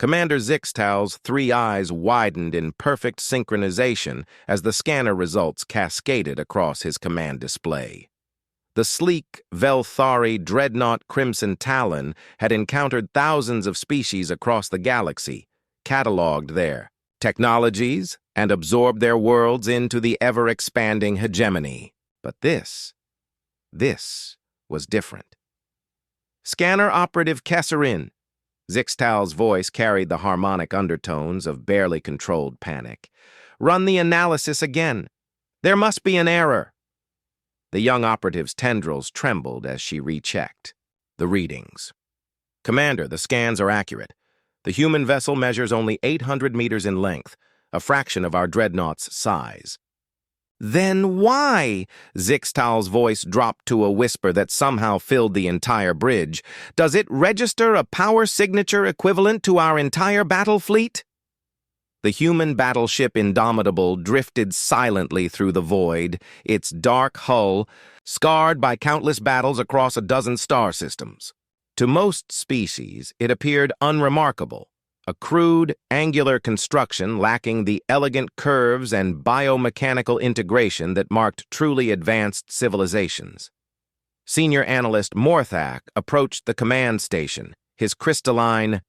Commander Zixtal's three eyes widened in perfect synchronization as the scanner results cascaded across his command display. The sleek, Velthari dreadnought Crimson Talon had encountered thousands of species across the galaxy, cataloged their technologies, and absorbed their worlds into the ever-expanding hegemony. But this was different. Scanner Operative Kesserin. Zixtal's voice carried the harmonic undertones of barely controlled panic. Run the analysis again. There must be an error. The young operative's tendrils trembled as she rechecked the readings. Commander, the scans are accurate. The human vessel measures only 800 meters in length, a fraction of our dreadnought's size. Then why? Zixtal's voice dropped to a whisper that somehow filled the entire bridge. Does it register a power signature equivalent to our entire battle fleet? The human battleship Indomitable drifted silently through the void, its dark hull scarred by countless battles across a dozen star systems. To most species, it appeared unremarkable, a crude, angular construction lacking the elegant curves and biomechanical integration that marked truly advanced civilizations. Senior Analyst Morthak approached the command station, his crystalline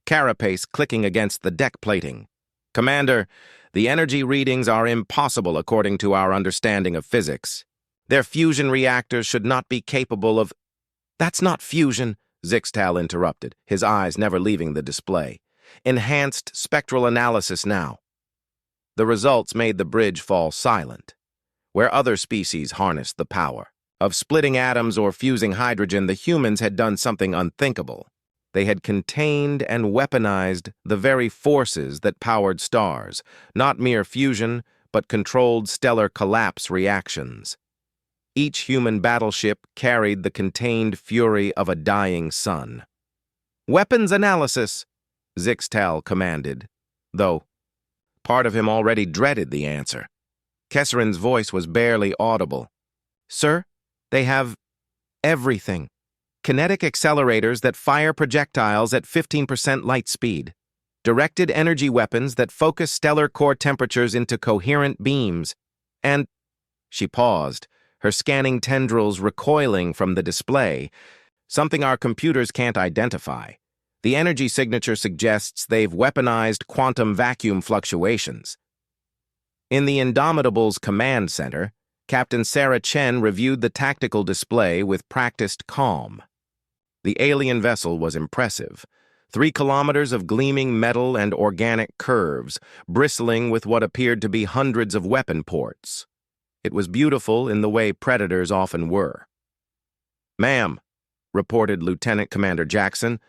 carapace clicking against the deck plating. Commander, the energy readings are impossible according to our understanding of physics. Their fusion reactors should not be capable of— That's not fusion, Zixtal interrupted, his eyes never leaving the display. Enhanced spectral analysis now. The results made the bridge fall silent. Where other species harnessed the power of splitting atoms or fusing hydrogen, the humans had done something unthinkable. They had contained and weaponized the very forces that powered stars, not mere fusion, but controlled stellar collapse reactions. Each human battleship carried the contained fury of a dying sun. Weapons analysis, Zixtal commanded, though part of him already dreaded the answer. Kesserin's voice was barely audible. Sir, they have everything. Kinetic accelerators that fire projectiles at 15% light speed. Directed energy weapons that focus stellar core temperatures into coherent beams. And— She paused, her scanning tendrils recoiling from the display, something our computers can't identify. The energy signature suggests they've weaponized quantum vacuum fluctuations. In the Indomitable's command center, Captain Sarah Chen reviewed the tactical display with practiced calm. The alien vessel was impressive. 3 kilometers of gleaming metal and organic curves, bristling with what appeared to be hundreds of weapon ports. It was beautiful in the way predators often were. Ma'am, reported Lieutenant Commander Jackson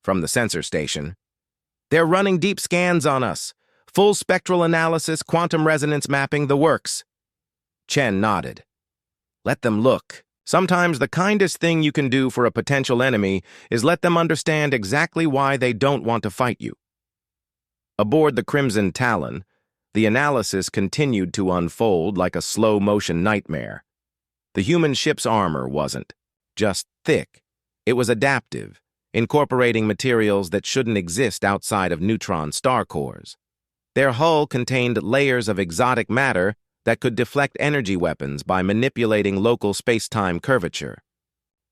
from the sensor station. They're running deep scans on us. Full spectral analysis, quantum resonance mapping, the works. Chen nodded. Let them look. Sometimes the kindest thing you can do for a potential enemy is let them understand exactly why they don't want to fight you. Aboard the Crimson Talon, the analysis continued to unfold like a slow-motion nightmare. The human ship's armor wasn't just thick. It was adaptive, incorporating materials that shouldn't exist outside of neutron star cores. Their hull contained layers of exotic matter that could deflect energy weapons by manipulating local space-time curvature.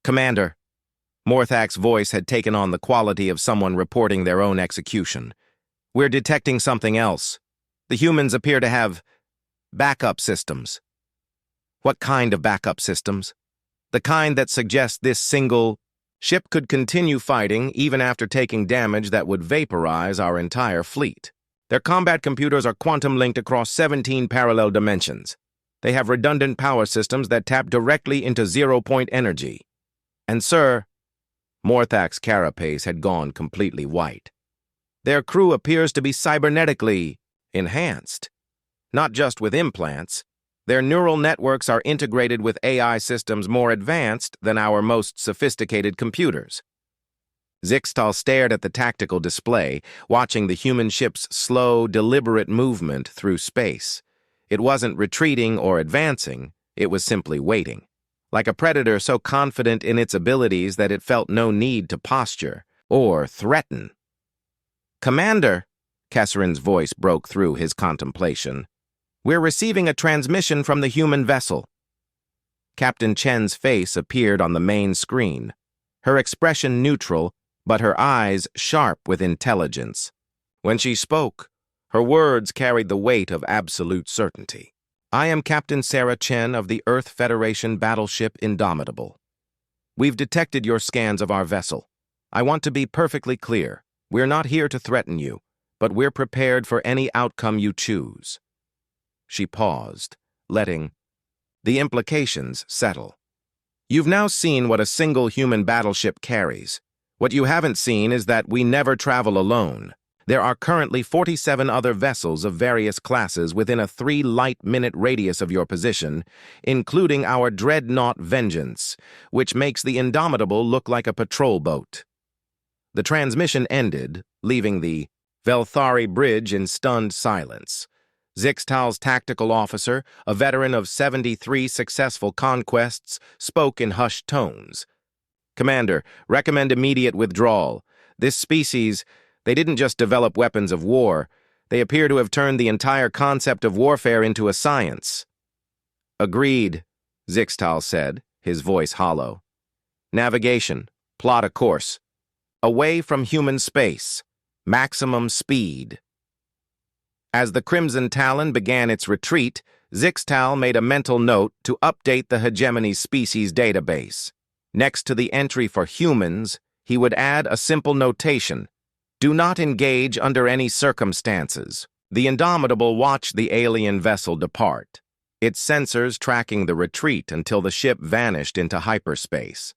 Commander, Morthak's voice had taken on the quality of someone reporting their own execution. We're detecting something else. The humans appear to have backup systems. What kind of backup systems? The kind that suggests this single ship could continue fighting even after taking damage that would vaporize our entire fleet. Their combat computers are quantum-linked across 17 parallel dimensions. They have redundant power systems that tap directly into zero-point energy. And, sir, Morthak's carapace had gone completely white. Their crew appears to be cybernetically enhanced. Not just with implants. Their neural networks are integrated with AI systems more advanced than our most sophisticated computers. Zixtal stared at the tactical display, watching the human ship's slow, deliberate movement through space. It wasn't retreating or advancing, it was simply waiting. Like a predator so confident in its abilities that it felt no need to posture or threaten. Commander, Kesserin's voice broke through his contemplation. We're receiving a transmission from the human vessel. Captain Chen's face appeared on the main screen, her expression neutral, but her eyes sharp with intelligence. When she spoke, her words carried the weight of absolute certainty. I am Captain Sarah Chen of the Earth Federation Battleship Indomitable. We've detected your scans of our vessel. I want to be perfectly clear. We're not here to threaten you, but we're prepared for any outcome you choose. She paused, letting the implications settle. You've now seen what a single human battleship carries. What you haven't seen is that we never travel alone. There are currently 47 other vessels of various classes within a 3 light-minute radius of your position, including our dreadnought Vengeance, which makes the Indomitable look like a patrol boat. The transmission ended, leaving the Velthari Bridge in stunned silence. Zixtal's tactical officer, a veteran of 73 successful conquests, spoke in hushed tones. Commander, recommend immediate withdrawal. This species, they didn't just develop weapons of war. They appear to have turned the entire concept of warfare into a science. Agreed, Zixtal said, his voice hollow. Navigation. Plot a course. Away from human space. Maximum speed. As the Crimson Talon began its retreat, Zixtal made a mental note to update the Hegemony species database. Next to the entry for humans, he would add a simple notation: do not engage under any circumstances. The Indomitable watched the alien vessel depart, its sensors tracking the retreat until the ship vanished into hyperspace.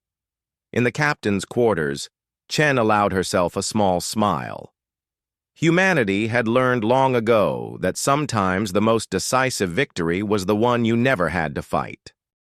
In the captain's quarters, Chen allowed herself a small smile. Humanity had learned long ago that sometimes the most decisive victory was the one you never had to fight.